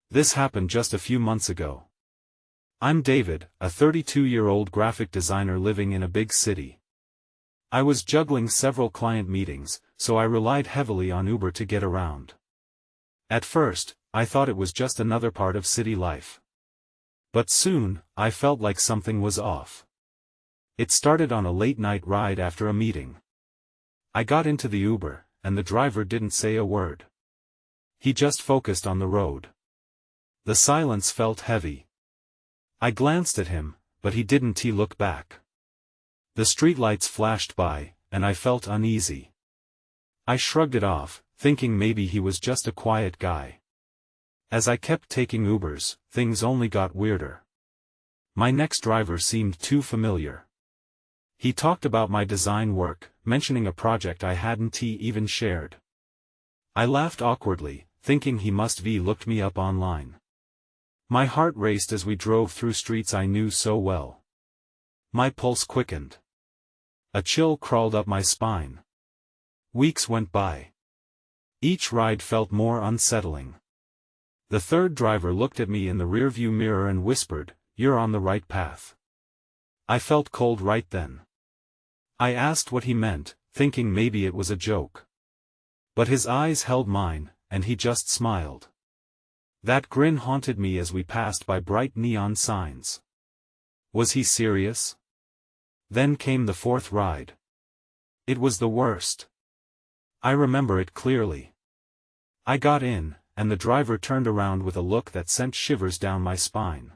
This happened just a few months ago. I'm David, a 32-year-old graphic designer living in a big city. I was juggling several client meetings, so I relied heavily on Uber to get around. At first, I thought it was just another part of city life. But soon, I felt like something was off. It started on a late-night ride after a meeting. I got into the Uber, and the driver didn't say a word. He just focused on the road. The silence felt heavy. I glanced at him, but he didn't look back. The streetlights flashed by, and I felt uneasy. I shrugged it off, thinking maybe he was just a quiet guy. As I kept taking Ubers, things only got weirder. My next driver seemed too familiar. He talked about my design work, mentioning a project I hadn't even shared. I laughed awkwardly, thinking he must have looked me up online. My heart raced as we drove through streets I knew so well. My pulse quickened. A chill crawled up my spine. Weeks went by. Each ride felt more unsettling. The third driver looked at me in the rearview mirror and whispered, "You're on the right path." I felt cold right then. I asked what he meant, thinking maybe it was a joke. But his eyes held mine, and he just smiled. That grin haunted me as we passed by bright neon signs. Was he serious? Then came the fourth ride. It was the worst. I remember it clearly. I got in, and the driver turned around with a look that sent shivers down my spine.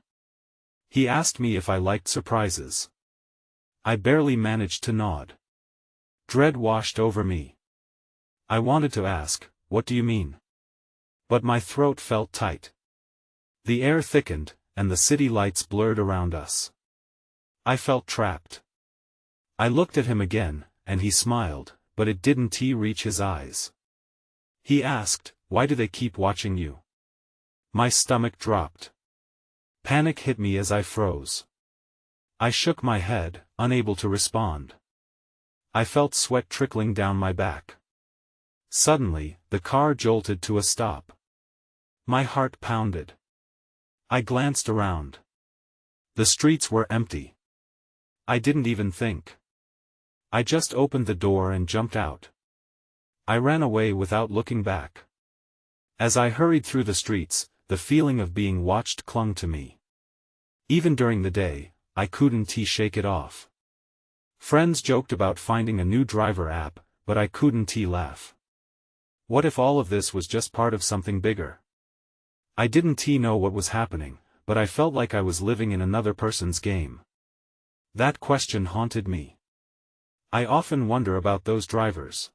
He asked me if I liked surprises. I barely managed to nod. Dread washed over me. I wanted to ask, "What do you mean?" But my throat felt tight. The air thickened, and the city lights blurred around us. I felt trapped. I looked at him again, and he smiled, but it didn't reach his eyes. He asked, "Why do they keep watching you?" My stomach dropped. Panic hit me as I froze. I shook my head, unable to respond. I felt sweat trickling down my back. Suddenly, the car jolted to a stop. My heart pounded. I glanced around. The streets were empty. I didn't even think. I just opened the door and jumped out. I ran away without looking back. As I hurried through the streets, the feeling of being watched clung to me. Even during the day, I couldn't shake it off. Friends joked about finding a new driver app, but I couldn't laugh. What if all of this was just part of something bigger? I didn't know what was happening, but I felt like I was living in another person's game. That question haunted me. I often wonder about those drivers.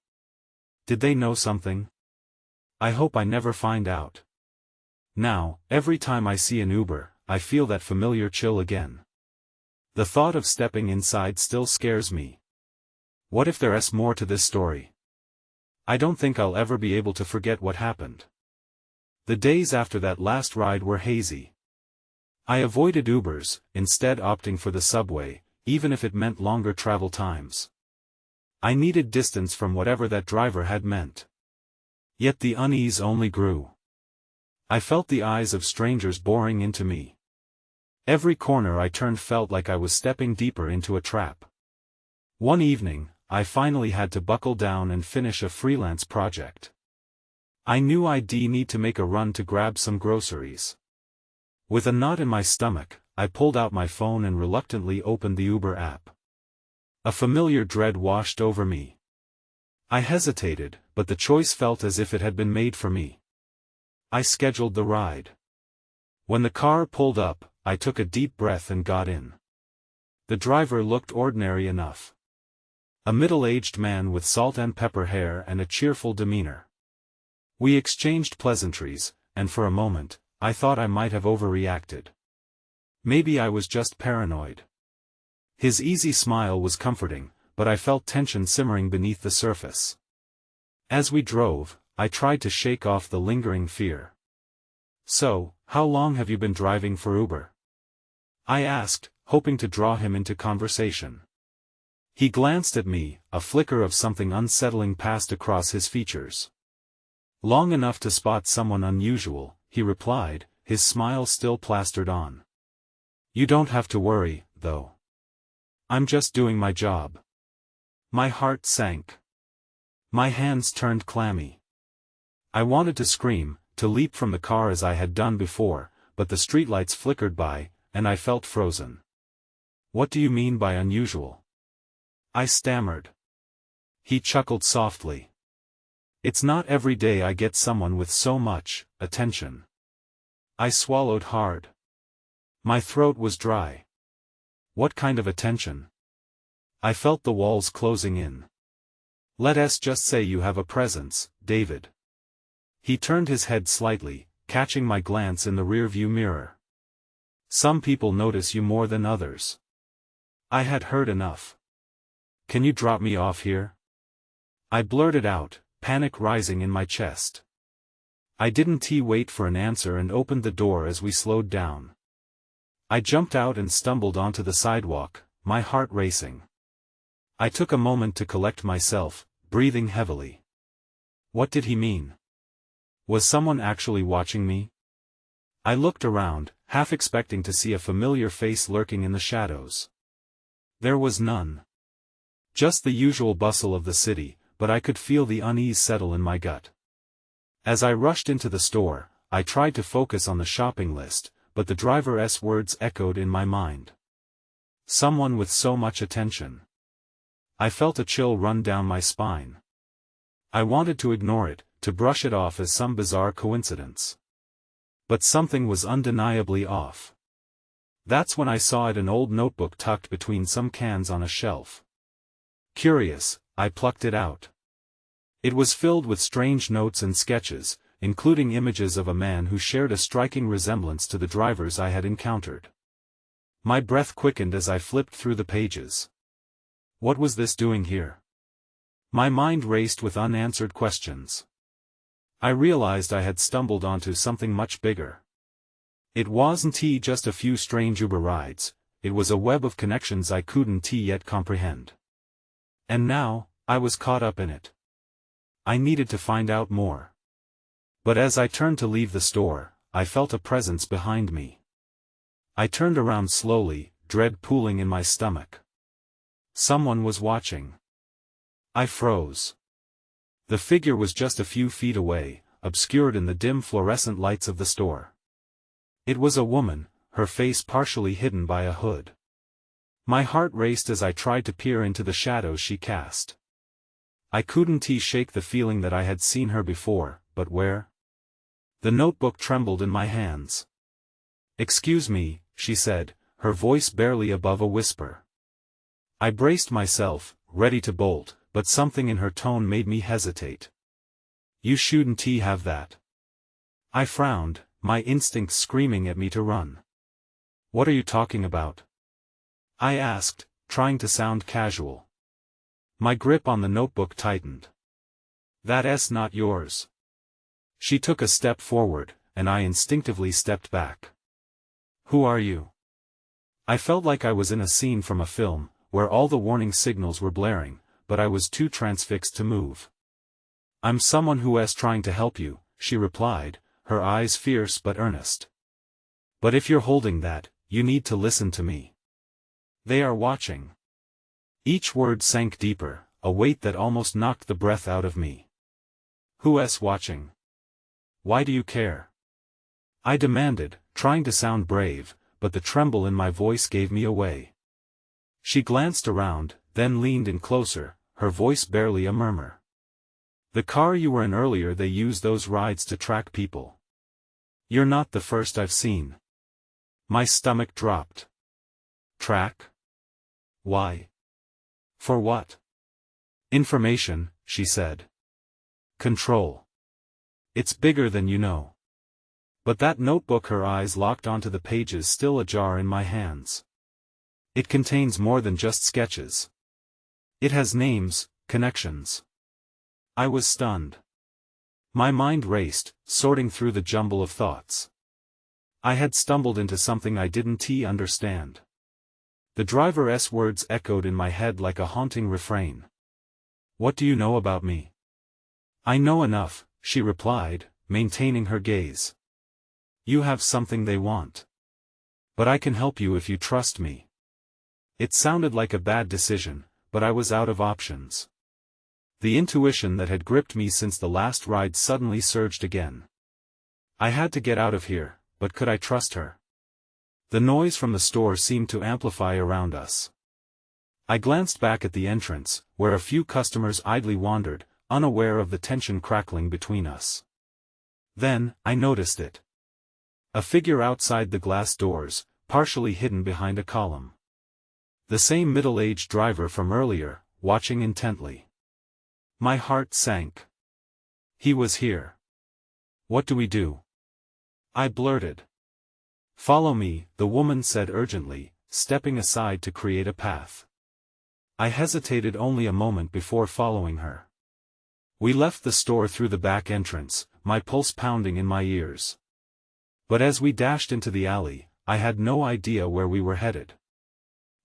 Did they know something? I hope I never find out. Now, every time I see an Uber, I feel that familiar chill again. The thought of stepping inside still scares me. What if there's more to this story? I don't think I'll ever be able to forget what happened. The days after that last ride were hazy. I avoided Ubers, instead opting for the subway, even if it meant longer travel times. I needed distance from whatever that driver had meant. Yet the unease only grew. I felt the eyes of strangers boring into me. Every corner I turned felt like I was stepping deeper into a trap. One evening, I finally had to buckle down and finish a freelance project. I knew I'd need to make a run to grab some groceries. With a knot in my stomach, I pulled out my phone and reluctantly opened the Uber app. A familiar dread washed over me. I hesitated, but the choice felt as if it had been made for me. I scheduled the ride. When the car pulled up, I took a deep breath and got in. The driver looked ordinary enough. A middle-aged man with salt and pepper hair and a cheerful demeanor. We exchanged pleasantries, and for a moment, I thought I might have overreacted. Maybe I was just paranoid. His easy smile was comforting, but I felt tension simmering beneath the surface. As we drove, I tried to shake off the lingering fear. "So, how long have you been driving for Uber?" I asked, hoping to draw him into conversation. He glanced at me, a flicker of something unsettling passed across his features. "Long enough to spot someone unusual," he replied, his smile still plastered on. You don't have to worry, though. I'm just doing my job. My heart sank. My hands turned clammy. I wanted to scream, to leap from the car as I had done before, but the streetlights flickered by, and I felt frozen. What do you mean by unusual? I stammered. He chuckled softly. It's not every day I get someone with so much attention. I swallowed hard. My throat was dry. What kind of attention? I felt the walls closing in. Let's just say you have a presence, David. He turned his head slightly, catching my glance in the rearview mirror. Some people notice you more than others. I had heard enough. Can you drop me off here? I blurted out, panic rising in my chest. I didn't wait for an answer and opened the door as we slowed down. I jumped out and stumbled onto the sidewalk, my heart racing. I took a moment to collect myself, breathing heavily. What did he mean? Was someone actually watching me? I looked around, half expecting to see a familiar face lurking in the shadows. There was none. Just the usual bustle of the city, but I could feel the unease settle in my gut. As I rushed into the store, I tried to focus on the shopping list, but the driver's words echoed in my mind. Someone with so much attention. I felt a chill run down my spine. I wanted to ignore it, to brush it off as some bizarre coincidence. But something was undeniably off. That's when I saw an old notebook tucked between some cans on a shelf. Curious, I plucked it out. It was filled with strange notes and sketches, including images of a man who shared a striking resemblance to the drivers I had encountered. My breath quickened as I flipped through the pages. What was this doing here? My mind raced with unanswered questions. I realized I had stumbled onto something much bigger. It wasn't just a few strange Uber rides, it was a web of connections I couldn't yet comprehend. And now, I was caught up in it. I needed to find out more. But as I turned to leave the store, I felt a presence behind me. I turned around slowly, dread pooling in my stomach. Someone was watching. I froze. The figure was just a few feet away, obscured in the dim fluorescent lights of the store. It was a woman, her face partially hidden by a hood. My heart raced as I tried to peer into the shadows she cast. I couldn't shake the feeling that I had seen her before, but where? The notebook trembled in my hands. "Excuse me," she said, her voice barely above a whisper. I braced myself, ready to bolt, but something in her tone made me hesitate. "You shouldn't have that." I frowned, my instincts screaming at me to run. "What are you talking about?" I asked, trying to sound casual. My grip on the notebook tightened. "That's not yours." She took a step forward, and I instinctively stepped back. "Who are you?" I felt like I was in a scene from a film, where all the warning signals were blaring, but I was too transfixed to move. "I'm someone who's trying to help you," she replied, her eyes fierce but earnest. "But if you're holding that, you need to listen to me. They are watching." Each word sank deeper, a weight that almost knocked the breath out of me. "Who's watching? Why do you care?" I demanded, trying to sound brave, but the tremble in my voice gave me away. She glanced around, then leaned in closer, her voice barely a murmur. "The car you were in earlier, they use those rides to track people. You're not the first I've seen." My stomach dropped. "Track? Why? For what?" "Information," she said. "Control. It's bigger than you know." But that notebook, her eyes locked onto the pages still ajar in my hands. "It contains more than just sketches. It has names, connections." I was stunned. My mind raced, sorting through the jumble of thoughts. I had stumbled into something I didn't understand. The driver's words echoed in my head like a haunting refrain. "What do you know about me?" "I know enough," she replied, maintaining her gaze. You have something they want. But I can help you if you trust me. It sounded like a bad decision, but I was out of options. The intuition that had gripped me since the last ride suddenly surged again. I had to get out of here, but could I trust her? The noise from the store seemed to amplify around us. I glanced back at the entrance, where a few customers idly wandered, unaware of the tension crackling between us. Then, I noticed it. A figure outside the glass doors, partially hidden behind a column. The same middle-aged driver from earlier, watching intently. My heart sank. He was here. What do we do? I blurted. Follow me, the woman said urgently, stepping aside to create a path. I hesitated only a moment before following her. We left the store through the back entrance, my pulse pounding in my ears. But as we dashed into the alley, I had no idea where we were headed.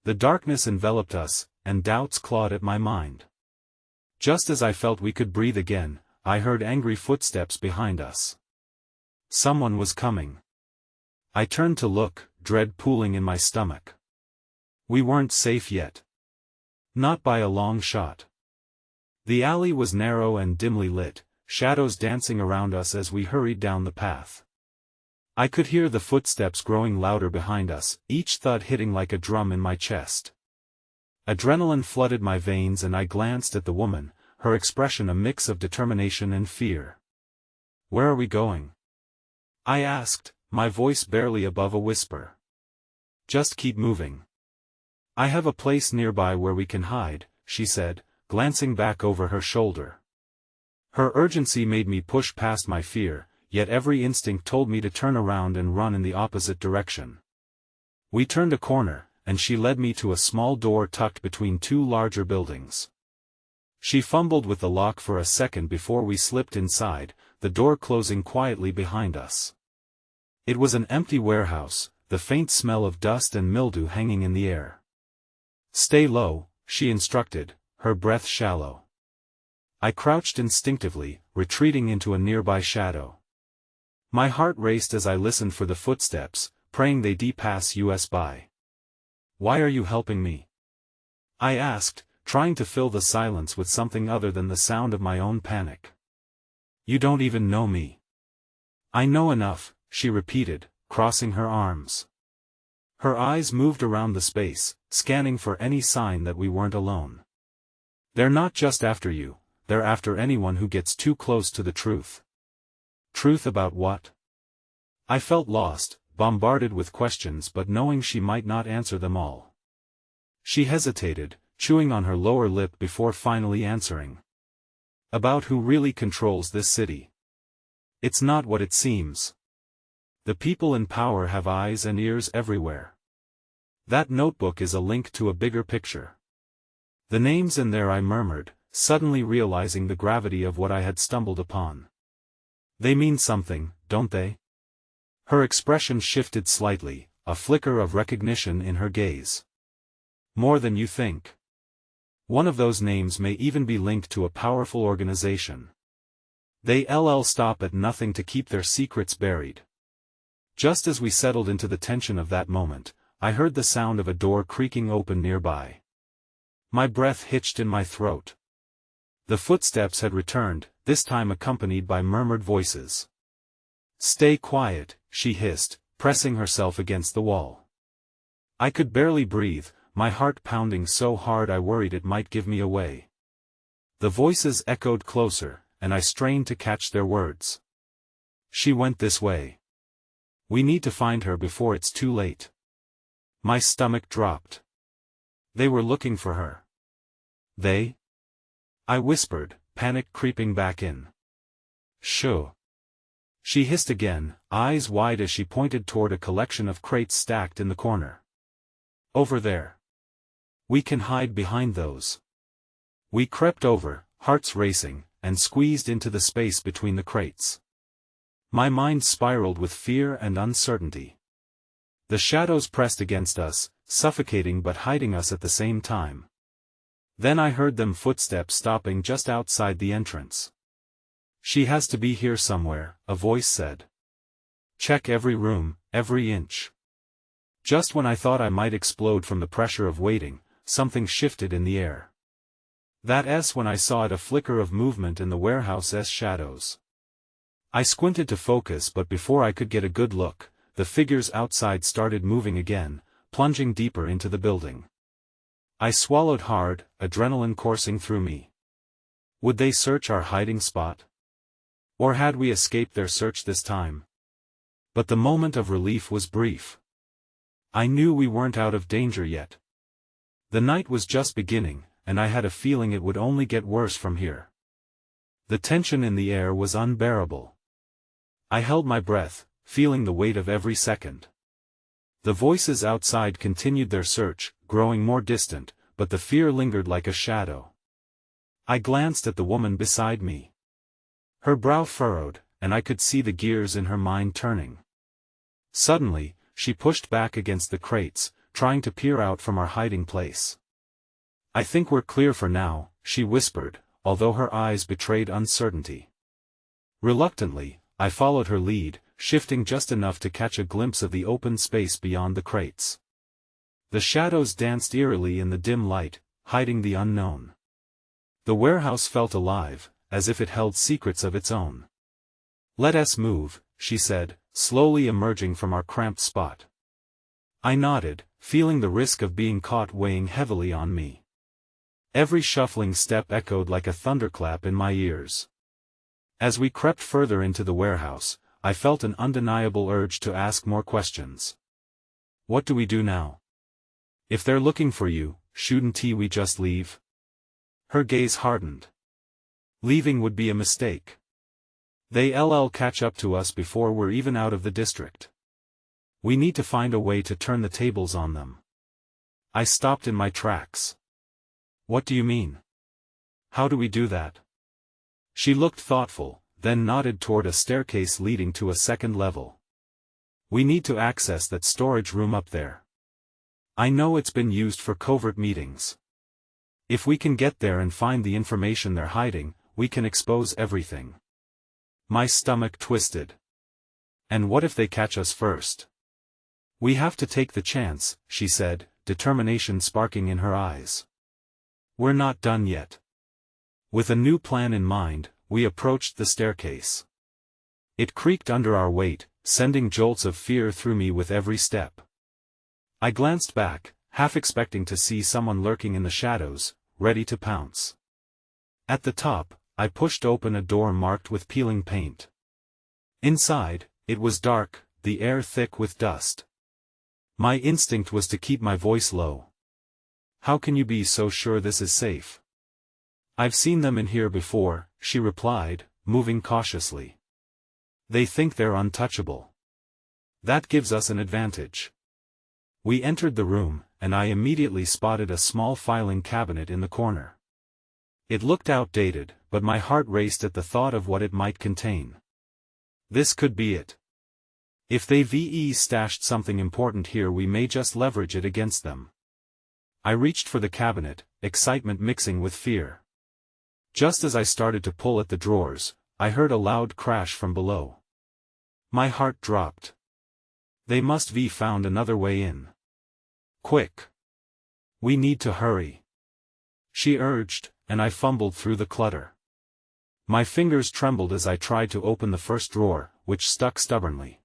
The darkness enveloped us, and doubts clawed at my mind. Just as I felt we could breathe again, I heard angry footsteps behind us. Someone was coming. I turned to look, dread pooling in my stomach. We weren't safe yet. Not by a long shot. The alley was narrow and dimly lit, shadows dancing around us as we hurried down the path. I could hear the footsteps growing louder behind us, each thud hitting like a drum in my chest. Adrenaline flooded my veins and I glanced at the woman, her expression a mix of determination and fear. Where are we going? I asked, my voice barely above a whisper. Just keep moving. I have a place nearby where we can hide, she said, glancing back over her shoulder. Her urgency made me push past my fear, yet every instinct told me to turn around and run in the opposite direction. We turned a corner, and she led me to a small door tucked between two larger buildings. She fumbled with the lock for a second before we slipped inside, the door closing quietly behind us. It was an empty warehouse, the faint smell of dust and mildew hanging in the air. Stay low, she instructed, her breath shallow. I crouched instinctively, retreating into a nearby shadow. My heart raced as I listened for the footsteps, praying they'd pass us by. Why are you helping me? I asked, trying to fill the silence with something other than the sound of my own panic. You don't even know me. I know enough, she repeated, crossing her arms. Her eyes moved around the space, scanning for any sign that we weren't alone. They're not just after you, they're after anyone who gets too close to the truth. Truth about what? I felt lost, bombarded with questions but knowing she might not answer them all. She hesitated, chewing on her lower lip before finally answering. About who really controls this city. It's not what it seems. The people in power have eyes and ears everywhere. That notebook is a link to a bigger picture. The names in there, I murmured, suddenly realizing the gravity of what I had stumbled upon. They mean something, don't they? Her expression shifted slightly, a flicker of recognition in her gaze. More than you think. One of those names may even be linked to a powerful organization. They stop at nothing to keep their secrets buried. Just as we settled into the tension of that moment, I heard the sound of a door creaking open nearby. My breath hitched in my throat. The footsteps had returned, this time accompanied by murmured voices. Stay quiet, she hissed, pressing herself against the wall. I could barely breathe, my heart pounding so hard I worried it might give me away. The voices echoed closer, and I strained to catch their words. She went this way. We need to find her before it's too late. My stomach dropped. They were looking for her. They? I whispered, panic creeping back in. Shoo. She hissed again, eyes wide as she pointed toward a collection of crates stacked in the corner. Over there. We can hide behind those. We crept over, hearts racing, and squeezed into the space between the crates. My mind spiraled with fear and uncertainty. The shadows pressed against us, suffocating but hiding us at the same time. Then I heard them footsteps stopping just outside the entrance. She has to be here somewhere, a voice said. Check every room, every inch. Just when I thought I might explode from the pressure of waiting, something shifted in the air. That's when I saw it, a flicker of movement in the warehouse's shadows. I squinted to focus, but before I could get a good look, the figures outside started moving again, plunging deeper into the building. I swallowed hard, adrenaline coursing through me. Would they search our hiding spot? Or had we escaped their search this time? But the moment of relief was brief. I knew we weren't out of danger yet. The night was just beginning, and I had a feeling it would only get worse from here. The tension in the air was unbearable. I held my breath, feeling the weight of every second. The voices outside continued their search, growing more distant, but the fear lingered like a shadow. I glanced at the woman beside me. Her brow furrowed, and I could see the gears in her mind turning. Suddenly, she pushed back against the crates, trying to peer out from our hiding place. "I think we're clear for now," she whispered, although her eyes betrayed uncertainty. Reluctantly, I followed her lead, shifting just enough to catch a glimpse of the open space beyond the crates. The shadows danced eerily in the dim light, hiding the unknown. The warehouse felt alive, as if it held secrets of its own. "Let us move," she said, slowly emerging from our cramped spot. I nodded, feeling the risk of being caught weighing heavily on me. Every shuffling step echoed like a thunderclap in my ears. As we crept further into the warehouse, I felt an undeniable urge to ask more questions. "What do we do now? If they're looking for you, shouldn't we just leave?" Her gaze hardened. "Leaving would be a mistake. They'll catch up to us before we're even out of the district. We need to find a way to turn the tables on them." I stopped in my tracks. "What do you mean? How do we do that?" She looked thoughtful, then nodded toward a staircase leading to a second level. "We need to access that storage room up there. I know it's been used for covert meetings. If we can get there and find the information they're hiding, we can expose everything." My stomach twisted. "And what if they catch us first?" "We have to take the chance," she said, determination sparking in her eyes. "We're not done yet." With a new plan in mind, we approached the staircase. It creaked under our weight, sending jolts of fear through me with every step. I glanced back, half expecting to see someone lurking in the shadows, ready to pounce. At the top, I pushed open a door marked with peeling paint. Inside, it was dark, the air thick with dust. My instinct was to keep my voice low. "How can you be so sure this is safe?" "I've seen them in here before," she replied, moving cautiously. "They think they're untouchable. That gives us an advantage." We entered the room, and I immediately spotted a small filing cabinet in the corner. It looked outdated, but my heart raced at the thought of what it might contain. This could be it. If they've stashed something important here, we may just leverage it against them. I reached for the cabinet, excitement mixing with fear. Just as I started to pull at the drawers, I heard a loud crash from below. My heart dropped. They must have found another way in. "Quick! We need to hurry," she urged, and I fumbled through the clutter. My fingers trembled as I tried to open the first drawer, which stuck stubbornly.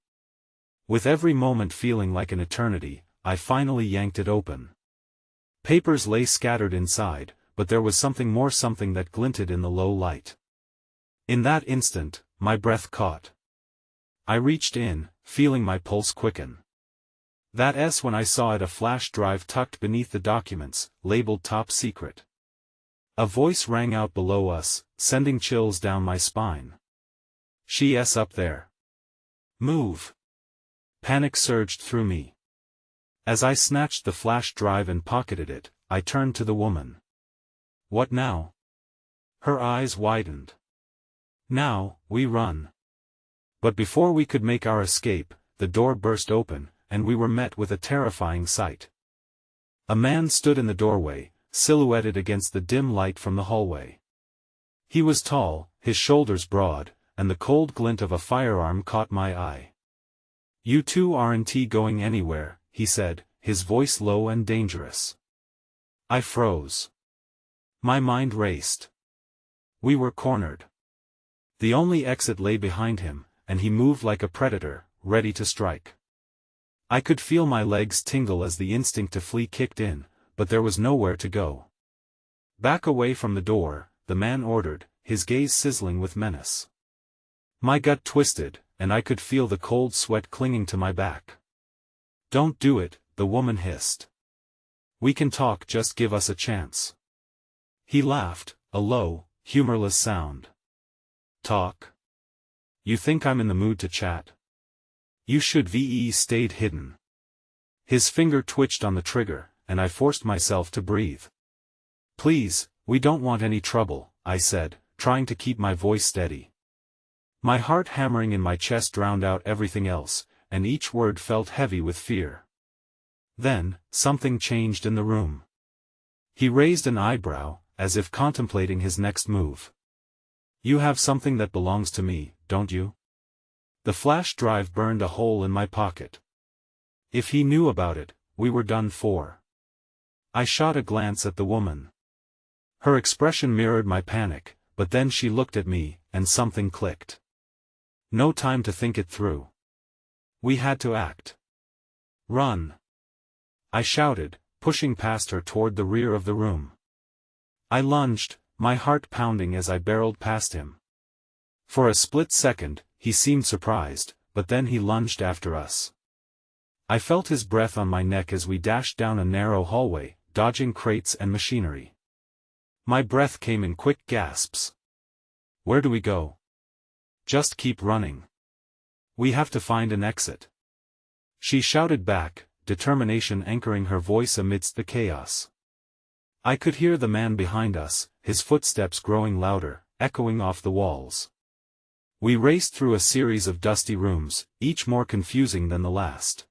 With every moment feeling like an eternity, I finally yanked it open. Papers lay scattered inside, but there was something that glinted in the low light. In that instant, my breath caught. I reached in, feeling my pulse quicken. That's when I saw a flash drive tucked beneath the documents, labeled Top Secret. A voice rang out below us, sending chills down my spine. "She's up there. Move!" Panic surged through me. As I snatched the flash drive and pocketed it, I turned to the woman. "What now?" Her eyes widened. "Now, we run." But before we could make our escape, the door burst open, and we were met with a terrifying sight. A man stood in the doorway, silhouetted against the dim light from the hallway. He was tall, his shoulders broad, and the cold glint of a firearm caught my eye. "You two aren't going anywhere," he said, his voice low and dangerous. I froze. My mind raced. We were cornered. The only exit lay behind him, and he moved like a predator, ready to strike. I could feel my legs tingle as the instinct to flee kicked in, but there was nowhere to go. "Back away from the door," the man ordered, his gaze sizzling with menace. My gut twisted, and I could feel the cold sweat clinging to my back. "Don't do it," the woman hissed. "We can talk, just give us a chance." He laughed, a low, humorless sound. "Talk? You think I'm in the mood to chat? You should have stayed hidden." His finger twitched on the trigger, and I forced myself to breathe. "Please, we don't want any trouble," I said, trying to keep my voice steady. My heart hammering in my chest drowned out everything else, and each word felt heavy with fear. Then, something changed in the room. He raised an eyebrow, as if contemplating his next move. "You have something that belongs to me, don't you?" The flash drive burned a hole in my pocket. If he knew about it, we were done for. I shot a glance at the woman. Her expression mirrored my panic, but then she looked at me, and something clicked. No time to think it through. We had to act. "Run!" I shouted, pushing past her toward the rear of the room. I lunged, my heart pounding as I barreled past him. For a split second, he seemed surprised, but then he lunged after us. I felt his breath on my neck as we dashed down a narrow hallway, dodging crates and machinery. My breath came in quick gasps. "Where do we go?" "Just keep running. We have to find an exit," she shouted back, determination anchoring her voice amidst the chaos. I could hear the man behind us, his footsteps growing louder, echoing off the walls. We raced through a series of dusty rooms, each more confusing than the last.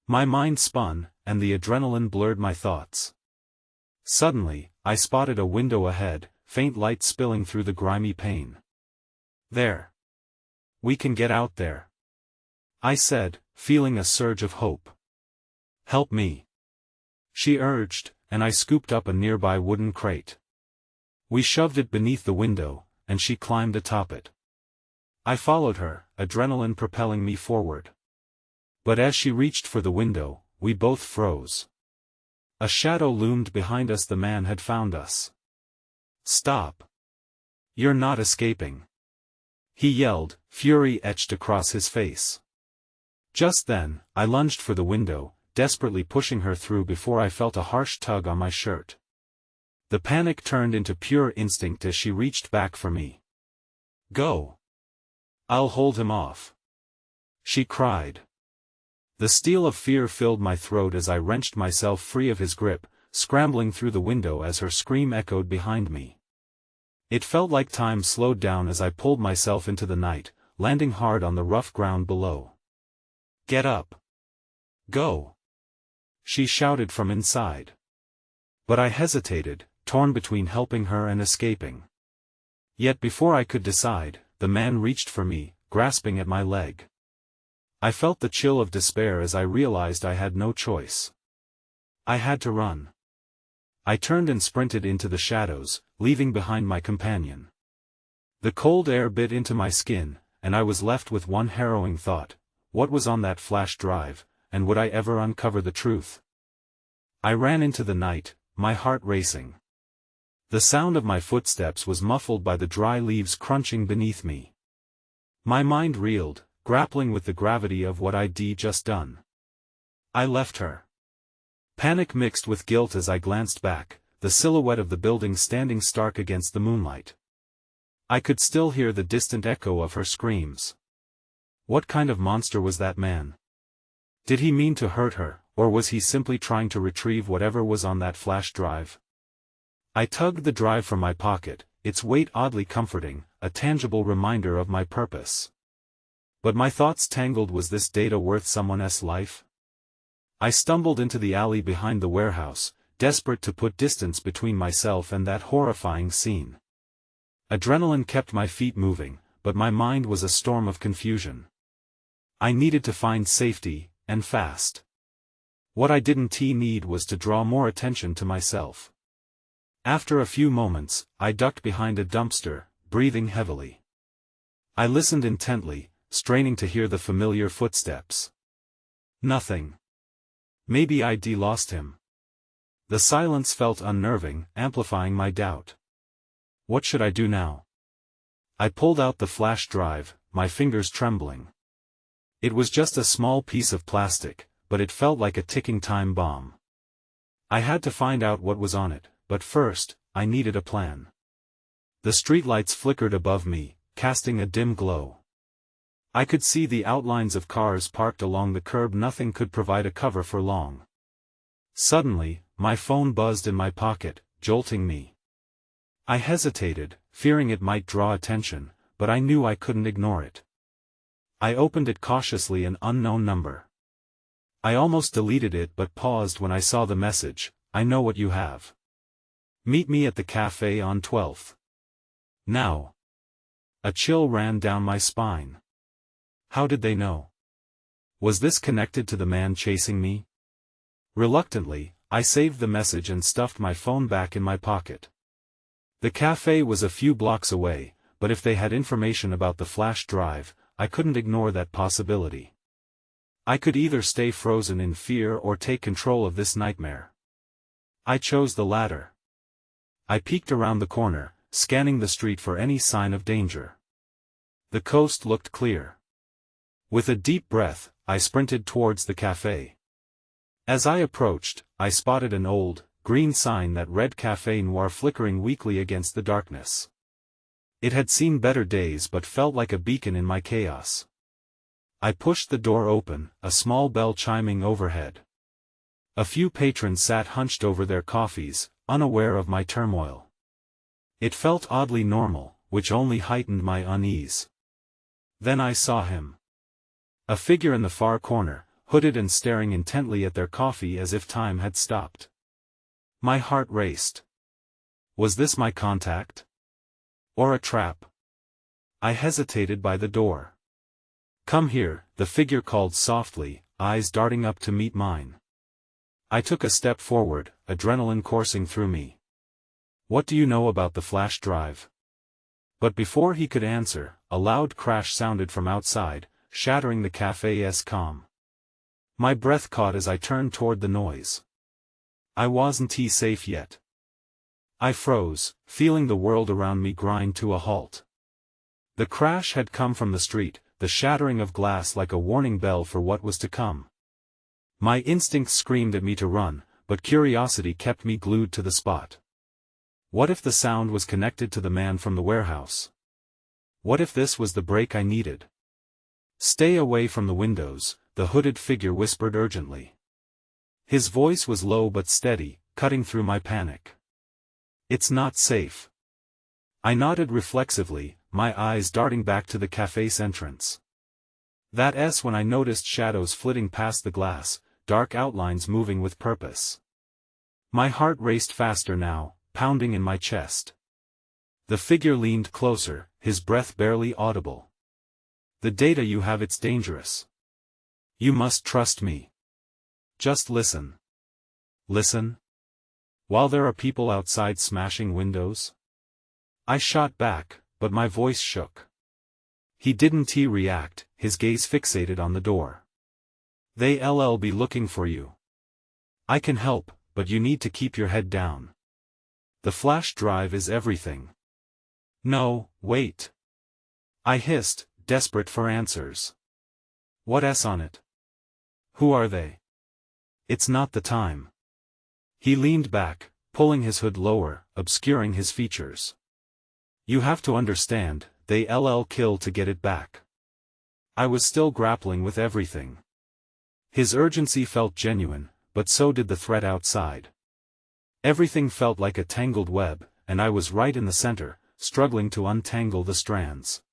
My mind spun, and the adrenaline blurred my thoughts. Suddenly, I spotted a window ahead, faint light spilling through the grimy pane. "There. We can get out there," I said, feeling a surge of hope. "Help me," she urged, and I scooped up a nearby wooden crate. We shoved it beneath the window, and she climbed atop it. I followed her, adrenaline propelling me forward. But as she reached for the window, we both froze. A shadow loomed behind us. The man had found us. "Stop. You're not escaping," he yelled, fury etched across his face. Just then, I lunged for the window, desperately pushing her through before I felt a harsh tug on my shirt. The panic turned into pure instinct as she reached back for me. "Go. I'll hold him off," she cried. The steel of fear filled my throat as I wrenched myself free of his grip, scrambling through the window as her scream echoed behind me. It felt like time slowed down as I pulled myself into the night, landing hard on the rough ground below. "Get up. Go," she shouted from inside. But I hesitated, torn between helping her and escaping. Yet before I could decide, the man reached for me, grasping at my leg. I felt the chill of despair as I realized I had no choice. I had to run. I turned and sprinted into the shadows, leaving behind my companion. The cold air bit into my skin, and I was left with one harrowing thought: what was on that flash drive, and would I ever uncover the truth? I ran into the night, my heart racing. The sound of my footsteps was muffled by the dry leaves crunching beneath me. My mind reeled, grappling with the gravity of what I'd just done. I left her. Panic mixed with guilt as I glanced back, the silhouette of the building standing stark against the moonlight. I could still hear the distant echo of her screams. What kind of monster was that man? Did he mean to hurt her, or was he simply trying to retrieve whatever was on that flash drive? I tugged the drive from my pocket, its weight oddly comforting, a tangible reminder of my purpose. But my thoughts tangled. Was this data worth someone else's life? I stumbled into the alley behind the warehouse, desperate to put distance between myself and that horrifying scene. Adrenaline kept my feet moving, but my mind was a storm of confusion. I needed to find safety, and fast. What I didn't need was to draw more attention to myself. After a few moments, I ducked behind a dumpster, breathing heavily. I listened intently, straining to hear the familiar footsteps. Nothing. Maybe I'd lost him. The silence felt unnerving, amplifying my doubt. What should I do now? I pulled out the flash drive, my fingers trembling. It was just a small piece of plastic, but it felt like a ticking time bomb. I had to find out what was on it, but first, I needed a plan. The streetlights flickered above me, casting a dim glow. I could see the outlines of cars parked along the curb. Nothing could provide a cover for long. Suddenly, my phone buzzed in my pocket, jolting me. I hesitated, fearing it might draw attention, but I knew I couldn't ignore it. I opened it cautiously. An unknown number. I almost deleted it but paused when I saw the message, "I know what you have. Meet me at the cafe on 12th. Now." A chill ran down my spine. How did they know? Was this connected to the man chasing me? Reluctantly, I saved the message and stuffed my phone back in my pocket. The cafe was a few blocks away, but if they had information about the flash drive, I couldn't ignore that possibility. I could either stay frozen in fear or take control of this nightmare. I chose the latter. I peeked around the corner, scanning the street for any sign of danger. The coast looked clear. With a deep breath, I sprinted towards the cafe. As I approached, I spotted an old, green sign that read Café Noir flickering weakly against the darkness. It had seen better days but felt like a beacon in my chaos. I pushed the door open, a small bell chiming overhead. A few patrons sat hunched over their coffees, unaware of my turmoil. It felt oddly normal, which only heightened my unease. Then I saw him. A figure in the far corner, hooded and staring intently at their coffee as if time had stopped. My heart raced. Was this my contact? Or a trap? I hesitated by the door. "Come here," the figure called softly, eyes darting up to meet mine. I took a step forward, adrenaline coursing through me. "What do you know about the flash drive?" But before he could answer, a loud crash sounded from outside, shattering the cafe's calm. My breath caught as I turned toward the noise. I wasn't safe yet. I froze, feeling the world around me grind to a halt. The crash had come from the street, the shattering of glass like a warning bell for what was to come. My instincts screamed at me to run, but curiosity kept me glued to the spot. What if the sound was connected to the man from the warehouse? What if this was the break I needed? "Stay away from the windows," the hooded figure whispered urgently. His voice was low but steady, cutting through my panic. "It's not safe." I nodded reflexively, my eyes darting back to the cafe's entrance. That's when I noticed shadows flitting past the glass, dark outlines moving with purpose. My heart raced faster now, pounding in my chest. The figure leaned closer, his breath barely audible. "The data you have, it's dangerous. You must trust me. Just listen." "Listen? While there are people outside smashing windows?" I shot back, but my voice shook. He didn't react, his gaze fixated on the door. "They'll be looking for you. I can help, but you need to keep your head down. The flash drive is everything." "No, wait." I hissed, desperate for answers. "What's on it? Who are they? It's not the time." He leaned back, pulling his hood lower, obscuring his features. "You have to understand, they'll kill to get it back." I was still grappling with everything. His urgency felt genuine, but so did the threat outside. Everything felt like a tangled web, and I was right in the center, struggling to untangle the strands.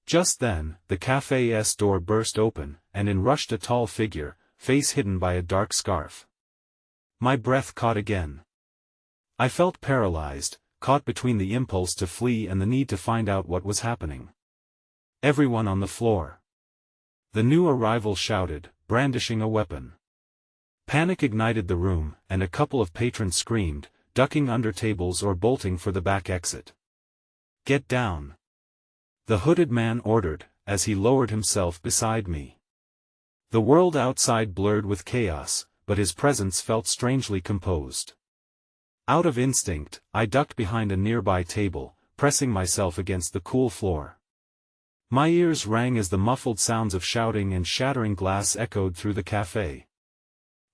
Just then, the cafe's door burst open, and in rushed a tall figure, face hidden by a dark scarf. My breath caught again. I felt paralyzed, caught between the impulse to flee and the need to find out what was happening. Everyone on the floor. The new arrival shouted, brandishing a weapon. Panic ignited the room, and a couple of patrons screamed, ducking under tables or bolting for the back exit. "Get down!" the hooded man ordered, as he lowered himself beside me. The world outside blurred with chaos, but his presence felt strangely composed. Out of instinct, I ducked behind a nearby table, pressing myself against the cool floor. My ears rang as the muffled sounds of shouting and shattering glass echoed through the cafe.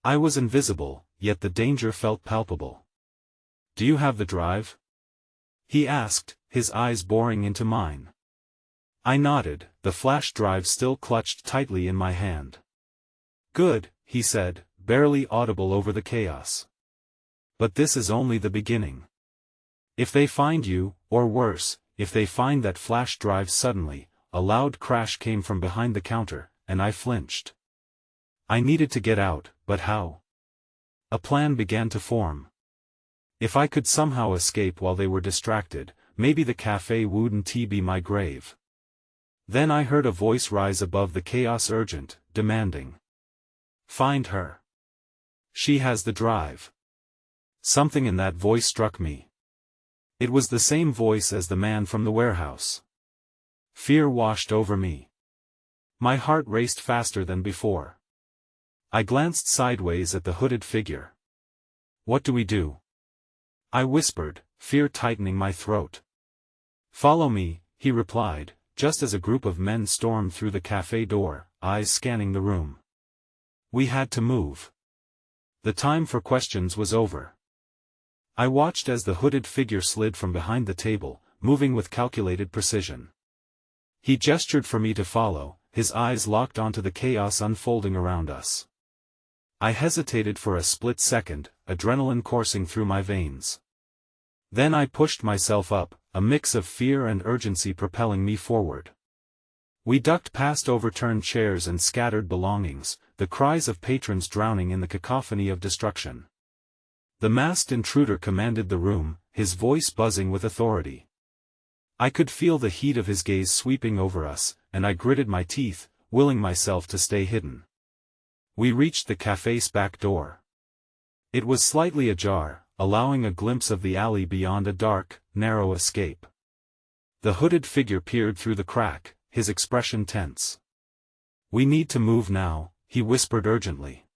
I was invisible, yet the danger felt palpable. "Do you have the drive?" he asked, his eyes boring into mine. I nodded, the flash drive still clutched tightly in my hand. "Good," he said, barely audible over the chaos. "But this is only the beginning. If they find you, or worse, if they find that flash drive suddenly," a loud crash came from behind the counter, and I flinched. I needed to get out, but how? A plan began to form. If I could somehow escape while they were distracted, maybe the cafe wouldn't be my grave. Then I heard a voice rise above the chaos, urgent, demanding. "Find her. She has the drive." Something in that voice struck me. It was the same voice as the man from the warehouse. Fear washed over me. My heart raced faster than before. I glanced sideways at the hooded figure. "What do we do?" I whispered, fear tightening my throat. "Follow me," he replied, just as a group of men stormed through the cafe door, eyes scanning the room. We had to move. The time for questions was over. I watched as the hooded figure slid from behind the table, moving with calculated precision. He gestured for me to follow, his eyes locked onto the chaos unfolding around us. I hesitated for a split second, adrenaline coursing through my veins. Then I pushed myself up, a mix of fear and urgency propelling me forward. We ducked past overturned chairs and scattered belongings, the cries of patrons drowning in the cacophony of destruction. The masked intruder commanded the room, his voice buzzing with authority. I could feel the heat of his gaze sweeping over us, and I gritted my teeth, willing myself to stay hidden. We reached the cafe's back door. It was slightly ajar, allowing a glimpse of the alley beyond a dark, narrow escape. The hooded figure peered through the crack, his expression tense. "We need to move now," he whispered urgently.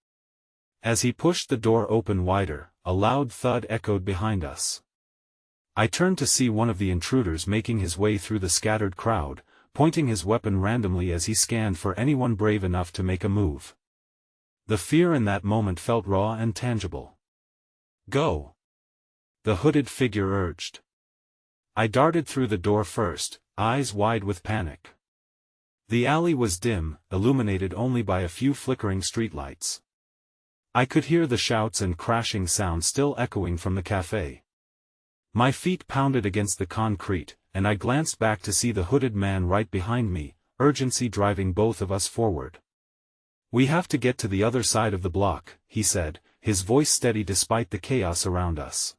As he pushed the door open wider, a loud thud echoed behind us. I turned to see one of the intruders making his way through the scattered crowd, pointing his weapon randomly as he scanned for anyone brave enough to make a move. The fear in that moment felt raw and tangible. "Go!" the hooded figure urged. I darted through the door first, eyes wide with panic. The alley was dim, illuminated only by a few flickering streetlights. I could hear the shouts and crashing sounds still echoing from the cafe. My feet pounded against the concrete, and I glanced back to see the hooded man right behind me, urgency driving both of us forward. "We have to get to the other side of the block," he said, his voice steady despite the chaos around us.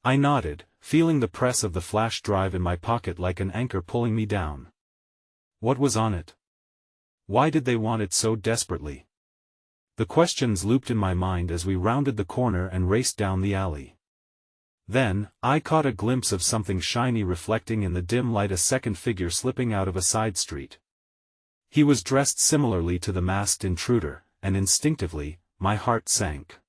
I nodded, feeling the press of the flash drive in my pocket like an anchor pulling me down. What was on it? Why did they want it so desperately? The questions looped in my mind as we rounded the corner and raced down the alley. Then, I caught a glimpse of something shiny reflecting in the dim light, a second figure slipping out of a side street. He was dressed similarly to the masked intruder, and instinctively, my heart sank.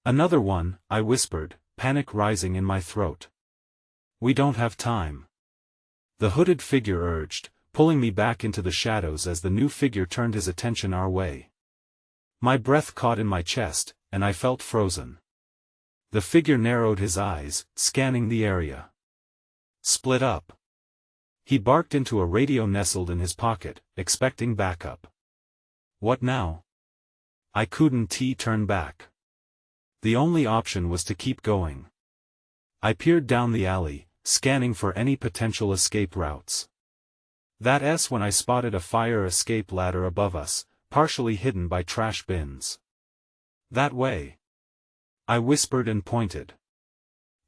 "Another one," I whispered, panic rising in my throat. "We don't have time," the hooded figure urged, pulling me back into the shadows as the new figure turned his attention our way. My breath caught in my chest, and I felt frozen. The figure narrowed his eyes, scanning the area. "Split up." He barked into a radio nestled in his pocket, expecting backup. What now? I couldn't turn back. The only option was to keep going. I peered down the alley, scanning for any potential escape routes. That's when I spotted a fire escape ladder above us, partially hidden by trash bins. "That way," I whispered and pointed.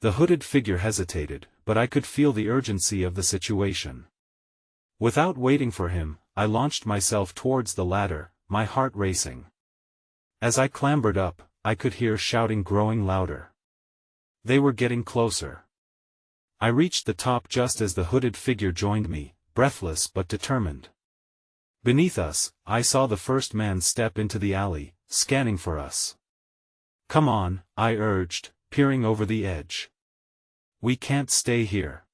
The hooded figure hesitated, but I could feel the urgency of the situation. Without waiting for him, I launched myself towards the ladder, my heart racing. As I clambered up, I could hear shouting growing louder. They were getting closer. I reached the top just as the hooded figure joined me, breathless but determined. Beneath us, I saw the first man step into the alley, scanning for us. "Come on," I urged, peering over the edge. "We can't stay here."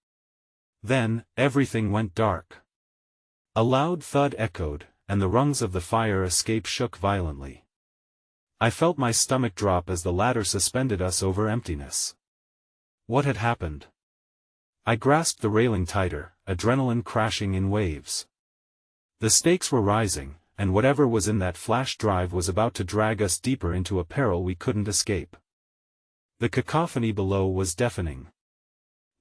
Then, everything went dark. A loud thud echoed, and the rungs of the fire escape shook violently. I felt my stomach drop as the ladder suspended us over emptiness. What had happened? I grasped the railing tighter, adrenaline crashing in waves. The stakes were rising, and whatever was in that flash drive was about to drag us deeper into a peril we couldn't escape. The cacophony below was deafening.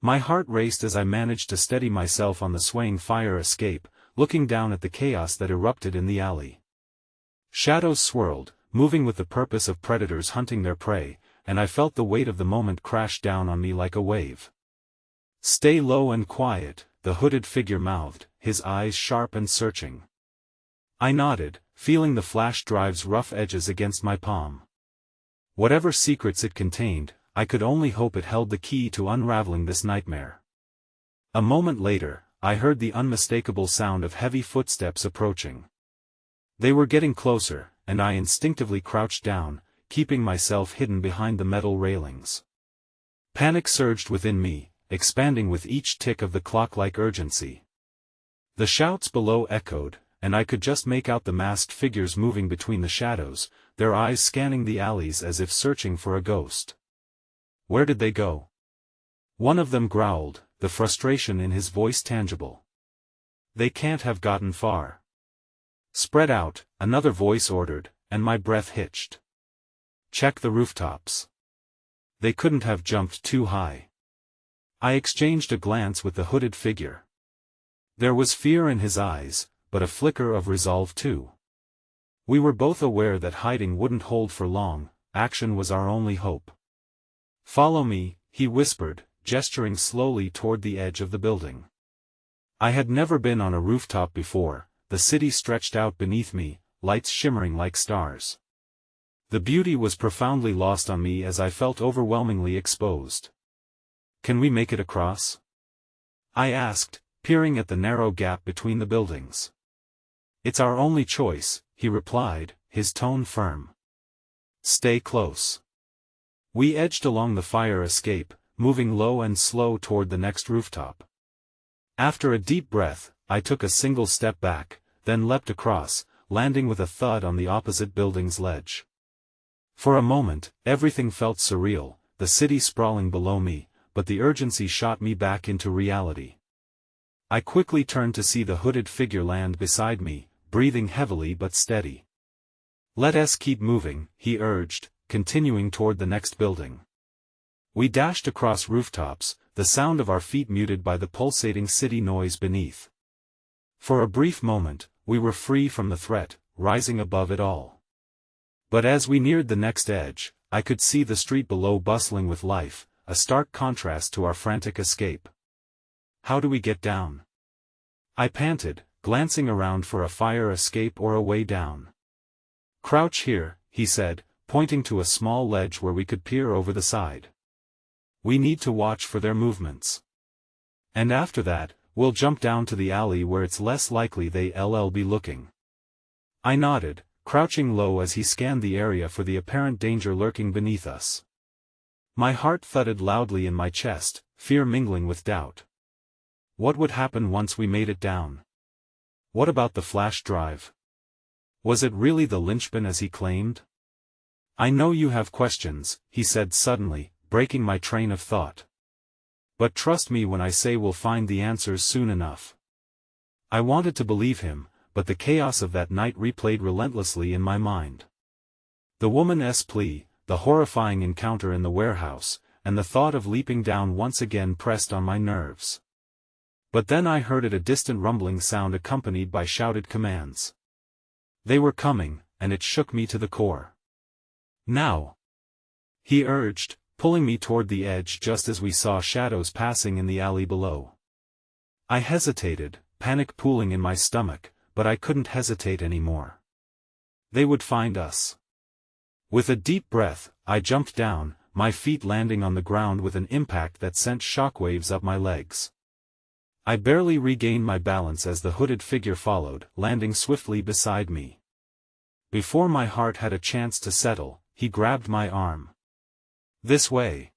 My heart raced as I managed to steady myself on the swaying fire escape, looking down at the chaos that erupted in the alley. Shadows swirled, moving with the purpose of predators hunting their prey, and I felt the weight of the moment crash down on me like a wave. "Stay low and quiet," the hooded figure mouthed, his eyes sharp and searching. I nodded, feeling the flash drive's rough edges against my palm. Whatever secrets it contained, I could only hope it held the key to unraveling this nightmare. A moment later, I heard the unmistakable sound of heavy footsteps approaching. They were getting closer, and I instinctively crouched down, keeping myself hidden behind the metal railings. Panic surged within me, expanding with each tick of the clock like urgency. The shouts below echoed, and I could just make out the masked figures moving between the shadows, their eyes scanning the alleys as if searching for a ghost. Where did they go? One of them growled, the frustration in his voice tangible. "They can't have gotten far." "Spread out," another voice ordered, and my breath hitched. "Check the rooftops." They couldn't have jumped too high. I exchanged a glance with the hooded figure. There was fear in his eyes, but a flicker of resolve too. We were both aware that hiding wouldn't hold for long, action was our only hope. "Follow me," he whispered, gesturing slowly toward the edge of the building. I had never been on a rooftop before, the city stretched out beneath me, lights shimmering like stars. The beauty was profoundly lost on me as I felt overwhelmingly exposed. "Can we make it across?" I asked, peering at the narrow gap between the buildings. "It's our only choice," he replied, his tone firm. "Stay close." We edged along the fire escape, moving low and slow toward the next rooftop. After a deep breath, I took a single step back, then leapt across, landing with a thud on the opposite building's ledge. For a moment, everything felt surreal, the city sprawling below me, but the urgency shot me back into reality. I quickly turned to see the hooded figure land beside me, breathing heavily but steady. "Let us keep moving," he urged, continuing toward the next building. We dashed across rooftops, the sound of our feet muted by the pulsating city noise beneath. For a brief moment, we were free from the threat, rising above it all. But as we neared the next edge, I could see the street below bustling with life, a stark contrast to our frantic escape. "How do we get down?" I panted, glancing around for a fire escape or a way down. "Crouch here," he said, pointing to a small ledge where we could peer over the side. "We need to watch for their movements. And after that, we'll jump down to the alley where it's less likely they'll be looking." I nodded, crouching low as he scanned the area for the apparent danger lurking beneath us. My heart thudded loudly in my chest, fear mingling with doubt. What would happen once we made it down? What about the flash drive? Was it really the linchpin as he claimed? "I know you have questions," he said suddenly, breaking my train of thought. "But trust me when I say we'll find the answers soon enough." I wanted to believe him, but the chaos of that night replayed relentlessly in my mind. The woman's plea, the horrifying encounter in the warehouse, and the thought of leaping down once again pressed on my nerves. But then I heard a distant rumbling sound accompanied by shouted commands. They were coming, and it shook me to the core. "Now!" he urged, pulling me toward the edge just as we saw shadows passing in the alley below. I hesitated, panic pooling in my stomach, but I couldn't hesitate anymore. They would find us. With a deep breath, I jumped down, my feet landing on the ground with an impact that sent shockwaves up my legs. I barely regained my balance as the hooded figure followed, landing swiftly beside me. Before my heart had a chance to settle, he grabbed my arm. "This way."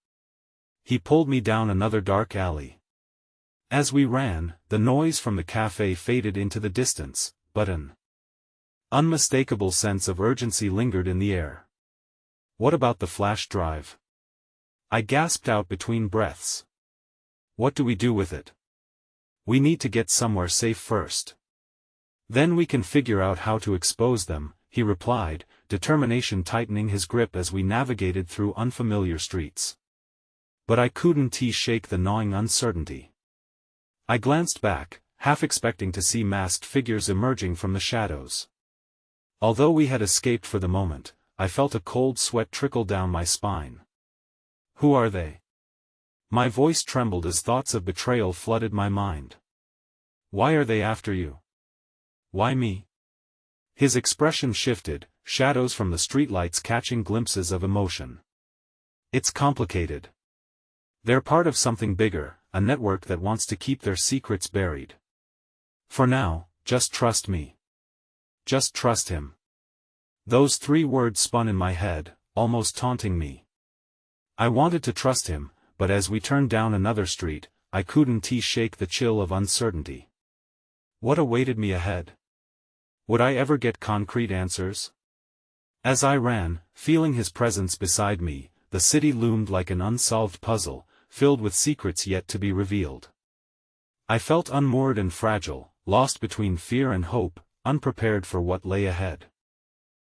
He pulled me down another dark alley. As we ran, the noise from the cafe faded into the distance, but an unmistakable sense of urgency lingered in the air. "What about the flash drive?" I gasped out between breaths. "What do we do with it?" "We need to get somewhere safe first. Then we can figure out how to expose them," he replied, determination tightening his grip as we navigated through unfamiliar streets. But I couldn't shake the gnawing uncertainty. I glanced back, half expecting to see masked figures emerging from the shadows. Although we had escaped for the moment, I felt a cold sweat trickle down my spine. "Who are they?" My voice trembled as thoughts of betrayal flooded my mind. "Why are they after you?" "Why me?" His expression shifted, shadows from the streetlights catching glimpses of emotion. "It's complicated. They're part of something bigger, a network that wants to keep their secrets buried. For now, just trust me. Just trust him." Those 3 words spun in my head, almost taunting me. I wanted to trust him, but as we turned down another street, I couldn't shake the chill of uncertainty. What awaited me ahead? Would I ever get concrete answers? As I ran, feeling his presence beside me, the city loomed like an unsolved puzzle, filled with secrets yet to be revealed. I felt unmoored and fragile, lost between fear and hope, unprepared for what lay ahead.